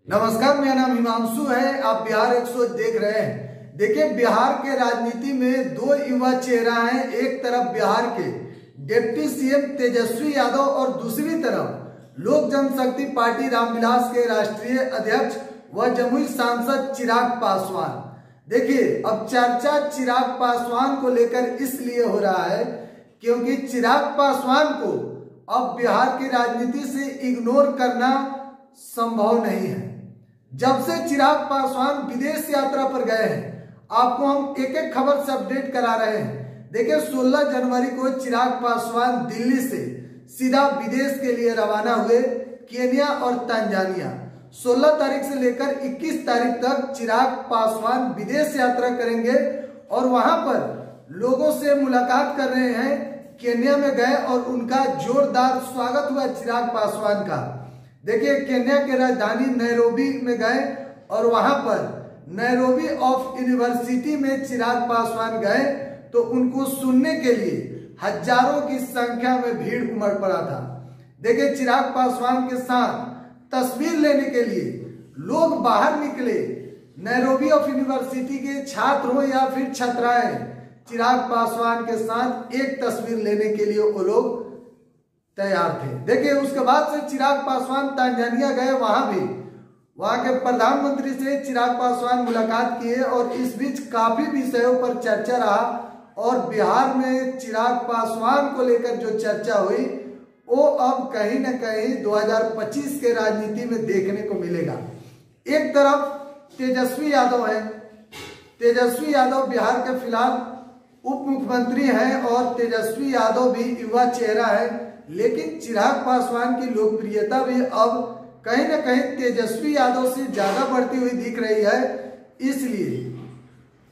नमस्कार, मेरा नाम हिमांशु है। आप बिहार 100 देख रहे हैं। देखिए, बिहार के राजनीति में दो युवा चेहरा हैं। एक तरफ बिहार के डिप्टी सीएम तेजस्वी यादव और दूसरी तरफ लोक जनशक्ति पार्टी रामविलास के राष्ट्रीय अध्यक्ष व जमुई सांसद चिराग पासवान। देखिए, अब चर्चा चिराग पासवान को लेकर इसलिए हो रहा है क्योंकि चिराग पासवान को अब बिहार की राजनीति से इग्नोर करना संभव नहीं है। जब से चिराग पासवान विदेश यात्रा पर गए हैं, आपको हम एक एक खबर से अपडेट करा रहे हैं। देखिए, 16 जनवरी को चिराग पासवान दिल्ली से सीधा विदेश के लिए रवाना हुए, केन्या और तंजानिया। 16 तारीख से लेकर 21 तारीख तक चिराग पासवान विदेश यात्रा करेंगे और वहां पर लोगों से मुलाकात कर रहे हैं। केन्या में गए और उनका जोरदार स्वागत हुआ चिराग पासवान का। देखिए, केन्या के राजधानी नैरोबी में गए और वहां पर नैरोबी ऑफ यूनिवर्सिटी में चिराग पासवान गए तो उनको सुनने के लिए हजारों की संख्या में भीड़ उमड़ पड़ा था। देखिए, चिराग पासवान के साथ तस्वीर लेने के लिए लोग बाहर निकले। नैरोबी ऑफ यूनिवर्सिटी के छात्र हो या फिर छात्राएं, चिराग पासवान के साथ एक तस्वीर लेने के लिए वो लोग तैयार थे। देखिए, उसके बाद से चिराग पासवान तंजानिया गए, वहां के प्रधानमंत्री से चिराग पासवान मुलाकात किए और इस बीच काफी विषयों पर चर्चा रहा और बिहार में चिराग पासवान को लेकर जो चर्चा हुई वो अब कहीं न कहीं 2025 के राजनीति में देखने को मिलेगा। एक तरफ तेजस्वी यादव है। तेजस्वी यादव बिहार के फिलहाल उप मुख्यमंत्री हैं और तेजस्वी यादव भी युवा चेहरा है, लेकिन चिराग पासवान की लोकप्रियता भी अब कहीं न कहीं तेजस्वी यादव से ज्यादा बढ़ती हुई दिख रही है। इसलिए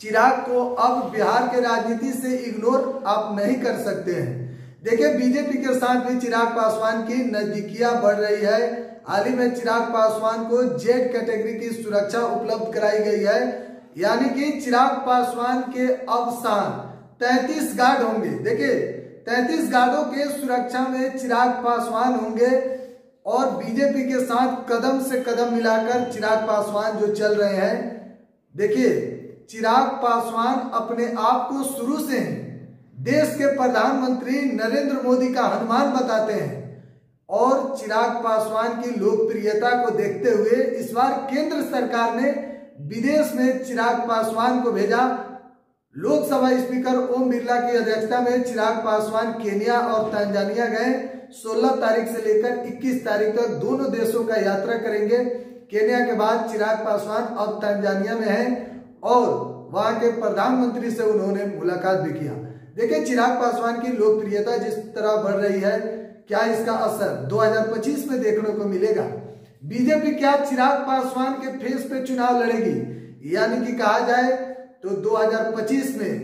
चिराग को अब बिहार के राजनीति से इग्नोर आप नहीं कर सकते हैं। देखिए, बीजेपी के साथ भी चिराग पासवान की नजदीकियां बढ़ रही है। हाल ही में चिराग पासवान को जेड कैटेगरी की सुरक्षा उपलब्ध कराई गई है, यानी कि चिराग पासवान के अब साथ 33 गार्ड होंगे। देखिए, 33 गार्डों के सुरक्षा में चिराग पासवान होंगे और बीजेपी के साथ कदम से कदम मिलाकर चिराग पासवान जो चल रहे हैं। देखिए, चिराग पासवान अपने आप को शुरू से देश के प्रधानमंत्री नरेंद्र मोदी का हनुमान बताते हैं और चिराग पासवान की लोकप्रियता को देखते हुए इस बार केंद्र सरकार ने विदेश में चिराग पासवान को भेजा। लोकसभा स्पीकर ओम बिरला की अध्यक्षता में चिराग पासवान केन्या और तंजानिया गए। 16 तारीख से लेकर 21 तारीख तक दोनों देशों का यात्रा करेंगे। केन्या के बाद चिराग पासवान अब तंजानिया में हैं और वहां के प्रधानमंत्री से उन्होंने मुलाकात भी किया। देखिए, चिराग पासवान की लोकप्रियता जिस तरह बढ़ रही है, क्या इसका असर 2025 में देखने को मिलेगा? बीजेपी क्या चिराग पासवान के फेस पे चुनाव लड़ेगी? यानी कि कहा जाए तो 2025 में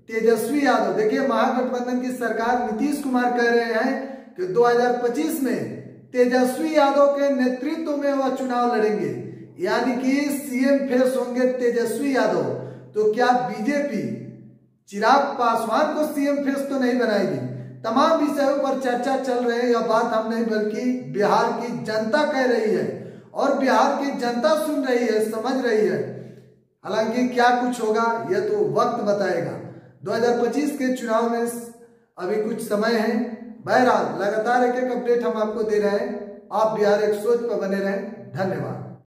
तेजस्वी यादव, देखिए महागठबंधन की सरकार नीतीश कुमार कह रहे हैं कि 2025 में तेजस्वी यादव के नेतृत्व में वह चुनाव लड़ेंगे, यानी कि सीएम फेस होंगे तेजस्वी यादव। तो क्या बीजेपी चिराग पासवान को सीएम फेस तो नहीं बनाएगी? तमाम विषयों पर चर्चा चल रही है। यह बात हम नहीं बल्कि बिहार की जनता कह रही है और बिहार की जनता सुन रही है, समझ रही है। हालांकि क्या कुछ होगा यह तो वक्त बताएगा। 2025 के चुनाव में अभी कुछ समय है। बहरहाल लगातार एक एक अपडेट हम आपको दे रहे हैं। आप बिहार 100 पर बने रहें। धन्यवाद।